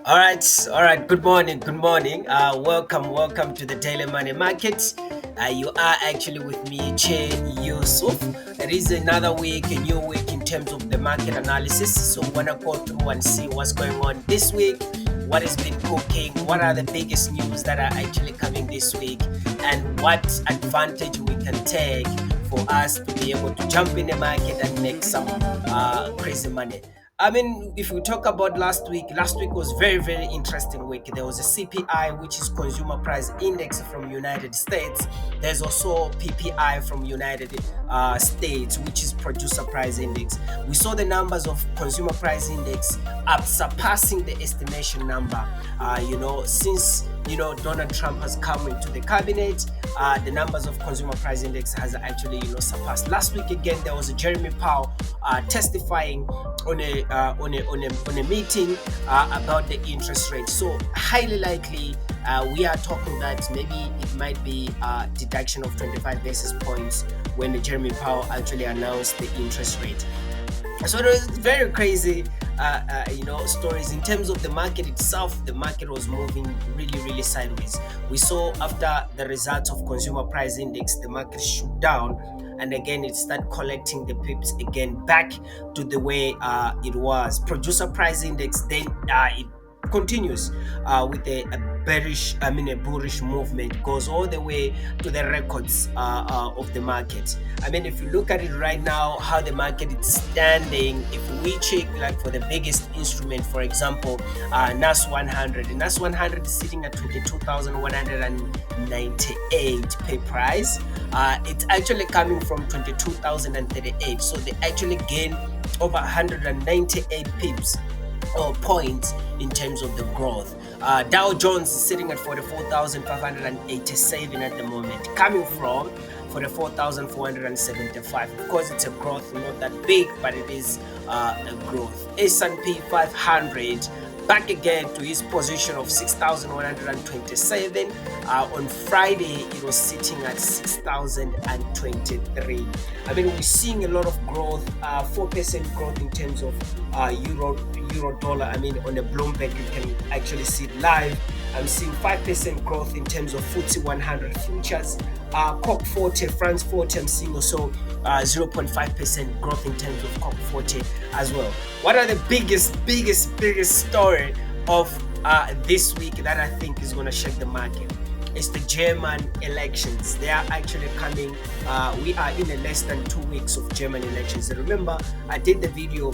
All right. Good morning. Welcome to the Daily Money Market. You are actually with me, Che Yusuf. It is another week, a new week in terms of the market analysis. So, we wanna go through and see what's going on this week, what has been cooking, what are the biggest news that are actually coming this week, and what advantage we can take for us to be able to jump in the market and make some crazy money. I mean, if we talk about last week was very interesting week. There was a CPI, which is Consumer Price Index from United States. There's also PPI from United States, which is Producer Price Index. We saw the numbers of Consumer Price Index up surpassing the estimation number. Since Donald Trump has come into the cabinet, the numbers of Consumer Price Index has actually surpassed. Last week again, there was a Jeremy Powell testifying on a meeting about the interest rate. So highly likely, we are talking that maybe it might be a deduction of 25 basis points when the Jeremy Powell actually announced the interest rate. So it was very crazy, stories in terms of the market itself. The market was moving really sideways. We saw after the results of Consumer Price Index, the market shoot down, and again it started collecting the pips again back to the way it was. Producer Price Index then it continues with a bearish, a bullish movement, goes all the way to the records of the market. I mean, if you look at it right now, how the market is standing, if we check like for the biggest instrument, for example, NAS 100, the NAS 100 is sitting at 22,198 per price. It's actually coming from 22,038, so they actually gain over 198 pips or points in terms of the growth. Dow Jones is sitting at 44,587 at the moment, coming from 44,475. Of course, it's a growth, not that big, but it is a growth. S&P 500 back again to his position of 6,127. On Friday, it was sitting at 6,023. I mean, we're seeing a lot of growth, 4% growth in terms of euro dollar. I mean, on the Bloomberg, you can actually see it live. I'm seeing 5% growth in terms of FTSE 100 futures. COP 40, France 40, I'm seeing also 0.5% growth in terms of COP 40 as well. What are the biggest story of this week that I think is going to shake the market? It's the German elections. They are actually coming. We are in less than 2 weeks of German elections. Remember, I did the video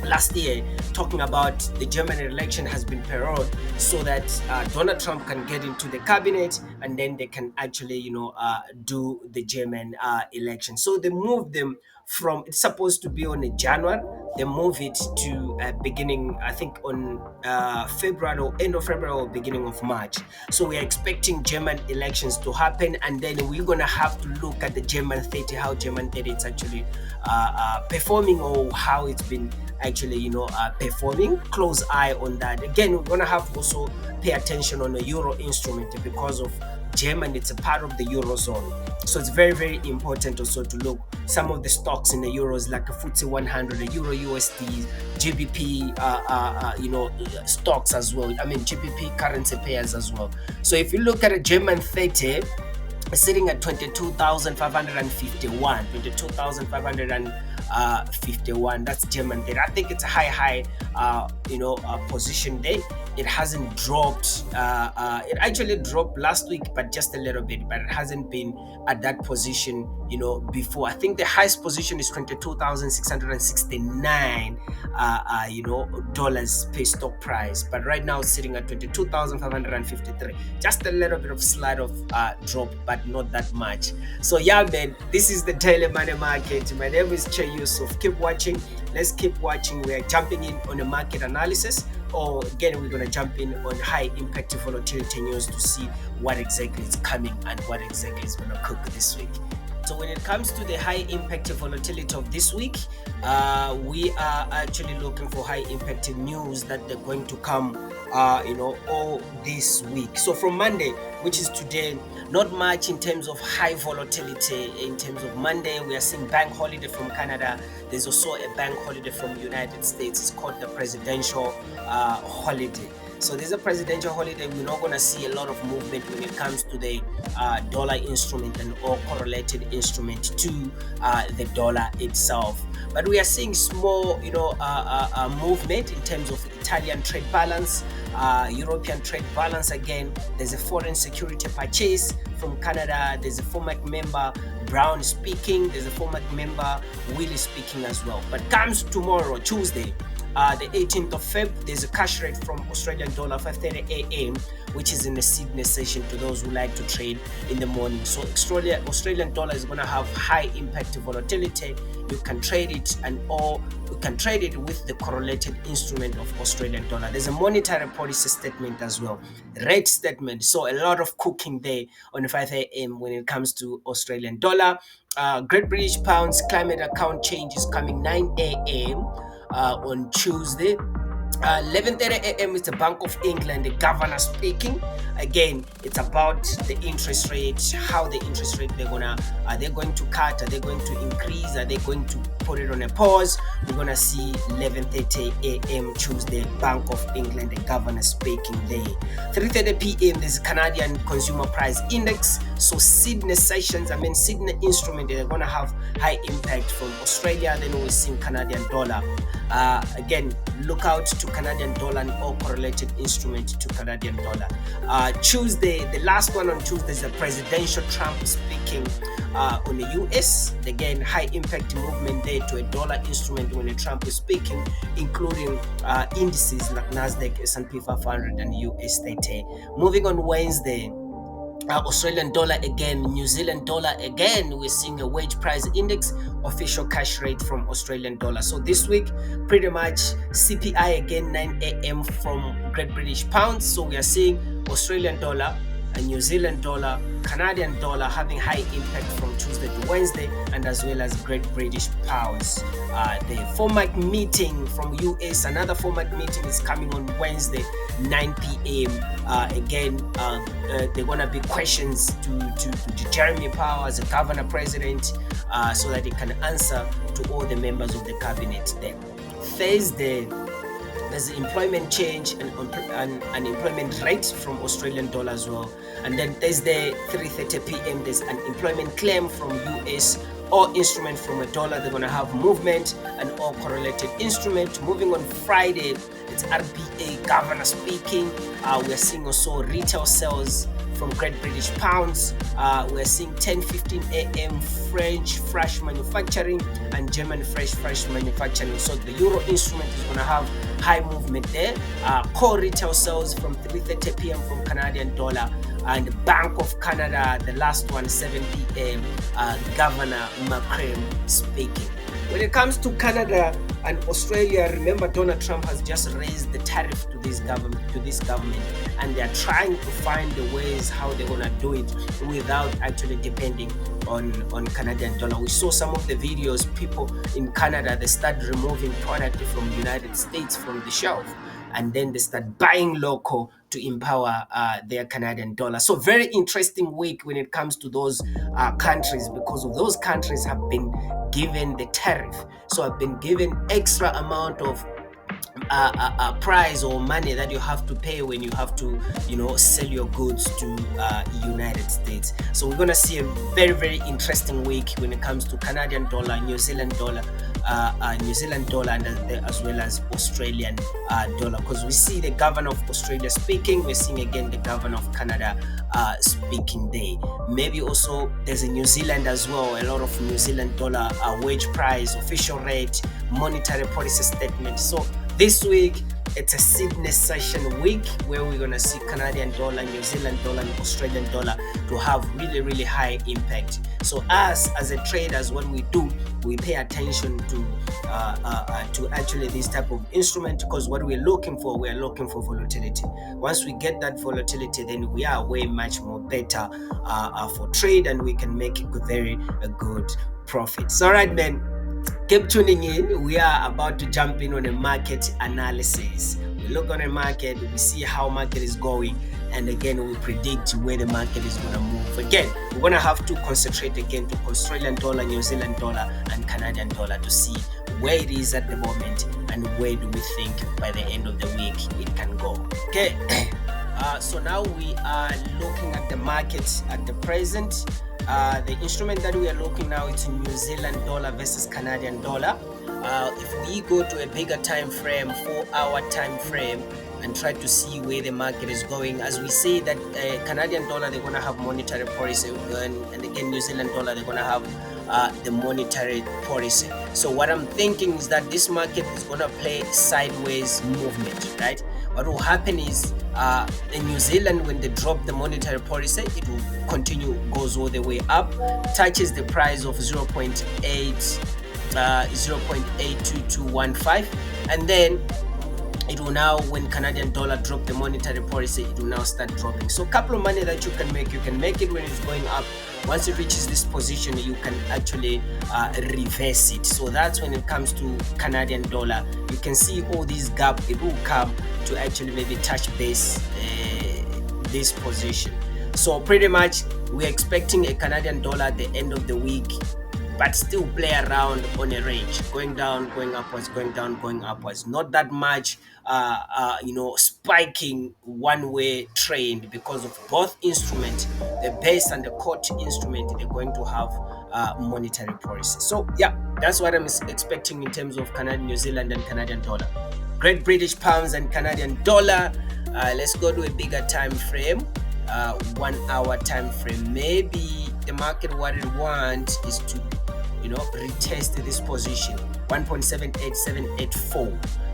last year talking about the German election has been paroled so that Donald Trump can get into the cabinet and then they can actually do the German election. So they moved them from, it's supposed to be on a January, they move it to beginning, I think on February or end of February or beginning of March. So we are expecting German elections to happen, and then we're gonna have to look at the German 30, how German 30 is actually performing, or how it's been actually performing. Close eye on that. Again, we're gonna have to also pay attention on the euro instrument because of Germany. It's a part of the eurozone, so it's very important also to look some of the stocks in the euros, like the FTSE 100, the Euro USD, GBP, stocks as well. I mean GBP currency pairs as well. So if you look at a German 30, sitting at 22,551, 22,551. That's German there. I think it's a high position there. It hasn't dropped. It actually dropped last week, but just a little bit. But it hasn't been at that position, before. I think the highest position is 22,669, dollars per stock price. But right now, it's sitting at 22,553. Just a little bit of slide of drop, but not that much. So yeah, man, this is the Daily Money Market. My name is Che Yusuf. Keep watching. Let's keep watching. We are jumping in on the market analysis, or again, we're going to jump in on high impact volatility news to see what exactly is coming and what exactly is going to cook this week. So when it comes to the high impact volatility of this week, we are actually looking for high impact news that they're going to come, all this week. So from Monday, which is today, not much in terms of high volatility. In terms of Monday, we are seeing bank holiday from Canada. There's also a bank holiday from the United States. It's called the presidential holiday. So there's a presidential holiday. We're not going to see a lot of movement when it comes to the dollar instrument and all correlated instrument to the dollar itself. But we are seeing small, movement in terms of Italian trade balance, European trade balance. Again, there's a foreign security purchase from Canada. There's a former member Brown speaking. There's a former member Willie speaking as well. But comes tomorrow, Tuesday, the 18th of Feb, there's a cash rate from Australian dollar 5:30 a.m., which is in the Sydney session to those who like to trade in the morning. So Australian dollar is going to have high impact volatility. You can trade it you can trade it with the correlated instrument of Australian dollar. There's a monetary policy statement as well, rate statement. So a lot of cooking there on 5 a.m. when it comes to Australian dollar. Great British Pounds climate account change is coming 9 a.m. On Tuesday. 11:30 a.m. is the Bank of England, the governor speaking. Again, it's about the interest rate, how the interest rate are they going to cut, are they going to increase, are they going to put it on a pause? We're gonna see 11:30 a.m. Tuesday, Bank of England, the governor speaking there. 3:30 p.m. there's Canadian Consumer Price Index. So Sydney instrument, they're gonna have high impact from Australia. Then we'll see Canadian dollar. Again, look out to Canadian dollar and all correlated instrument to Canadian dollar. Tuesday, the last one on Tuesday is the presidential Trump speaking on the US. Again, high impact movement there to a dollar instrument when Trump is speaking, including indices like Nasdaq, S&P 500, and US30. Moving on Wednesday, Australian dollar again, New Zealand dollar again, we're seeing a wage price index, official cash rate from Australian dollar. So this week, pretty much CPI again, 9 a.m. from Great British Pounds. So we are seeing Australian dollar and New Zealand dollar, Canadian dollar having high impact from Tuesday to Wednesday, and as well as Great British Pounds. The format meeting from US, another format meeting is coming on Wednesday, 9 p.m. Again, they're gonna be questions to Jeremy Powell, the governor president, so that he can answer to all the members of the cabinet there. Thursday, there's the employment change and unemployment rate from Australian dollar as well. And then Thursday, 3:30 p.m., there's an employment claim from US. All instrument from a dollar, they're going to have movement and all correlated instrument. Moving on Friday, it's RBA governor speaking. We're seeing also retail sales from Great British Pounds. We're seeing 10:15 a.m. French fresh manufacturing and German fresh manufacturing. So the euro instrument is going to have high movement there. Core retail sales from 3:30 p.m. from Canadian dollar. And Bank of Canada, the last one, 7 p.m. Governor Macron speaking. When it comes to Canada and Australia, remember Donald Trump has just raised the tariff to this government, and they are trying to find the ways how they're gonna do it without actually depending on Canadian dollar. We saw some of the videos, people in Canada, they start removing product from the United States from the shelf, and then they start buying local to empower their Canadian dollar. So very interesting week when it comes to those countries, because of those countries have been given the tariff, so have been given extra amount of price or money that you have to pay when you have to sell your goods to United States. So we're gonna see a very interesting week when it comes to Canadian dollar, New Zealand dollar, and as well as Australian dollar, because we see the governor of Australia speaking, we're seeing again the governor of Canada speaking there. Maybe also there's a New Zealand as well, a lot of New Zealand dollar wage price, official rate, monetary policy statement. So this week it's a Sydney session week where we're gonna see Canadian dollar, New Zealand dollar, and Australian dollar to have really, really high impact. So us as a traders, what we do, we pay attention to actually this type of instrument, because what we're looking for volatility. Once we get that volatility, then we are way much more better for trade, and we can make very good profits. All right, man. Keep tuning in. We are about to jump in on a market analysis. We look on a market, we see how market is going, and again we predict where the market is going to move. Again, we're going to have to concentrate again to Australian dollar, New Zealand dollar, and Canadian dollar to see where it is at the moment and where do we think by the end of the week it can go. Okay. So now we are looking at the market at the present. The instrument that we are looking now is New Zealand dollar versus Canadian dollar. If we go to a bigger time frame, 4-hour time frame, and try to see where the market is going, as we say that Canadian dollar they're going to have monetary policy, and again New Zealand dollar they're going to have the monetary policy. So what I'm thinking is that this market is going to play sideways movement, right? What will happen is in New Zealand, when they drop the monetary policy, it will continue, goes all the way up, touches the price of 0.82215, and then it will now, when Canadian dollar drop the monetary policy, it will now start dropping. So a couple of money that you can make it when it's going up. Once it reaches this position, you can actually reverse it. So that's when it comes to Canadian dollar. You can see all these gap, it will come to actually maybe touch base this position. So pretty much we're expecting a Canadian dollar at the end of the week, but still play around on a range, going down, going upwards, going down, going upwards. Not that much, spiking one-way trend, because of both instruments, the base and the core instrument, they're going to have monetary policy. So yeah, that's what I'm expecting in terms of Canadian, New Zealand, and Canadian dollar. Great British pounds and Canadian dollar. Let's go to a bigger time frame, 1-hour time frame. Maybe the market, what it wants is to retest this position, 1.78784.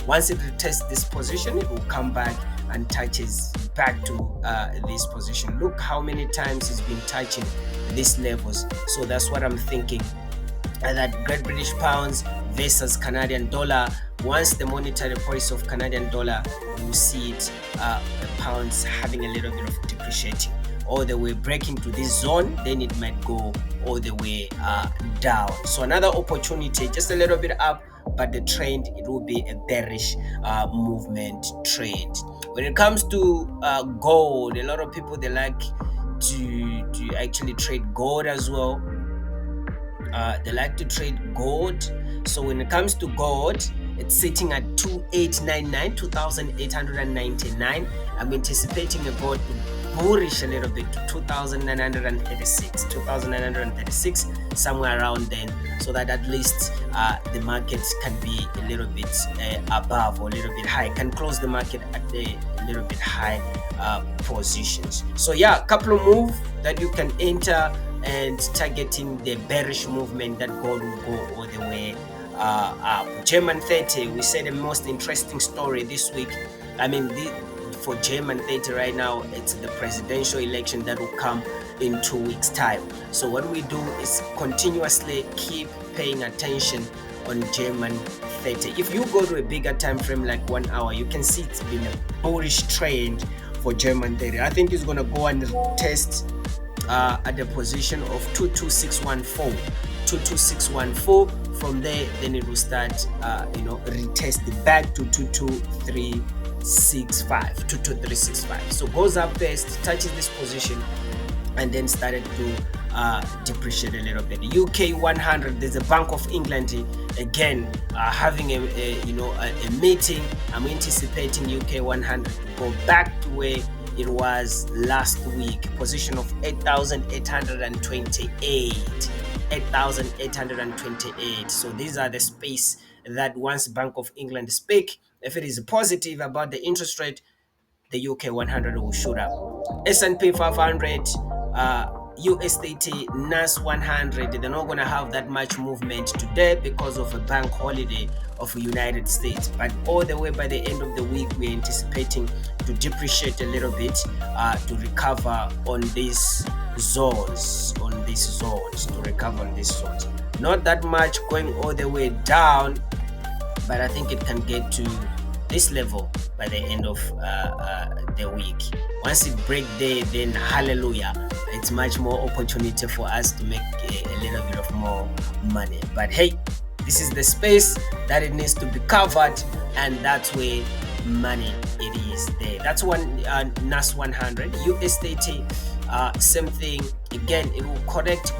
Once it retests this position, it will come back and touches back to this position. Look how many times it's been touching these levels. So that's what I'm thinking, that Great British pounds versus Canadian dollar. Once the monetary policy of Canadian dollar, you see it, the pounds having a little bit of depreciating, all the way breaking to this zone, then it might go all the way down. So another opportunity, just a little bit up, but the trend, it will be a bearish movement trend. When it comes to gold, a lot of people, they like to actually trade gold as well. They like to trade gold. So when it comes to gold, it's sitting at 2899. I'm anticipating a gold bullish a little bit to 2936, somewhere around then, so that at least the market can be a little bit above or a little bit high, can close the market at a little bit high positions. So yeah, a couple of moves that you can enter and targeting the bearish movement that gold will go all the way up. German 30, we said the most interesting story this week. I mean, for German 30 right now, it's the presidential election that will come in 2 weeks' time. So what we do is continuously keep paying attention on German 30. If you go to a bigger time frame like 1 hour, you can see it's been a bullish trend for German 30. I think it's going to go and test at the position of 22614. 22614. From there, then it will start retest back to 22365. So goes up first, touches this position, and then started to depreciate a little bit. UK 100, there's a Bank of England again having a meeting. I'm anticipating UK 100 to go back to where it was last week, position of 8,828. So these are the space that once Bank of England speak, if it is positive about the interest rate, the UK 100 will shoot up. S&P 500 USDT NAS 100, they're not going to have that much movement today because of a bank holiday of the United States. But all the way by the end of the week, we're anticipating to depreciate a little bit, to recover on these zones, to recover on these zones. Not that much going all the way down, but I think it can get to this level by the end of the week. Once it break there, then hallelujah, it's much more opportunity for us to make a little bit of more money. But hey, this is the space that it needs to be covered, and that's where money it is there. That's one NAS 100 USDT. Same thing again, it will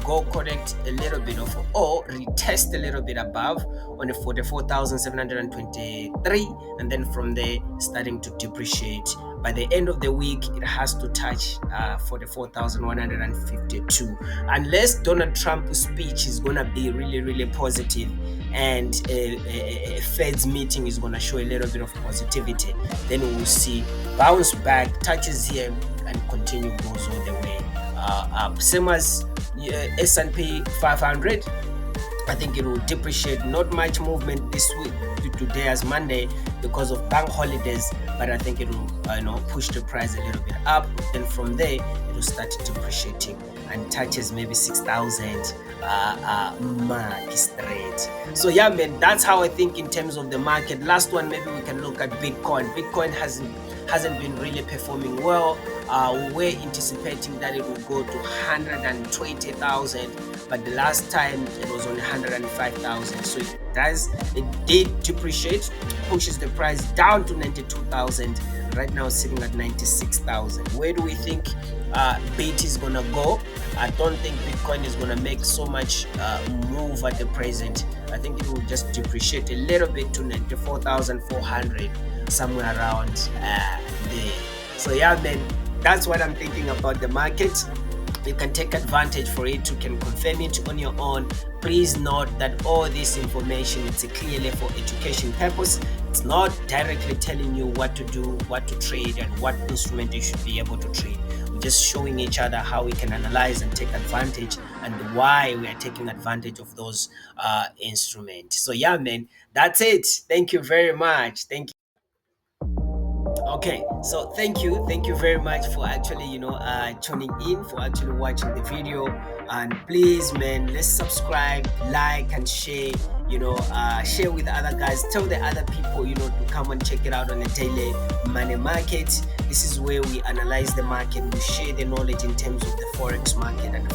go correct a little bit of, or retest a little bit above on the 44,723, and then from there starting to depreciate. By the end of the week, it has to touch 44,152, unless Donald Trump's speech is gonna be really, really positive, and a Fed's meeting is gonna show a little bit of positivity. Then we will see bounce back, touches here, and continue goes all the way up. Same as S&P 500. I think it will depreciate. Not much movement this week, today as Monday, because of bank holidays, but I think it will push the price a little bit up. Then from there, it will start depreciating and touches maybe 6,000 mark straight. So yeah, man, that's how I think in terms of the market. Last one, maybe we can look at Bitcoin. Bitcoin hasn't been really performing well. We're anticipating that it will go to 120,000, but the last time it was only 105,000. So it did depreciate, pushes the price down to 92,000. Right now sitting at 96,000. Where do we think BIT is gonna go? I don't think Bitcoin is gonna make so much move at the present. I think it will just depreciate a little bit to 94,400, somewhere around there. So yeah, man, that's what I'm thinking about the market. You can take advantage for it. You can confirm it on your own. Please note that all this information is clearly for education purpose. It's not directly telling you what to do, what to trade, and what instrument you should be able to trade. We're just showing each other how we can analyze and take advantage, and why we are taking advantage of those instruments. So yeah, man, that's it. Thank you very much. Thank you. Okay, so thank you very much for actually tuning in, for actually watching the video. And please, man, let's subscribe, like, and share. Share with other guys. Tell the other people to come and check it out on the Daily Money Market. This is where we analyze the market, we share the knowledge in terms of the forex market and the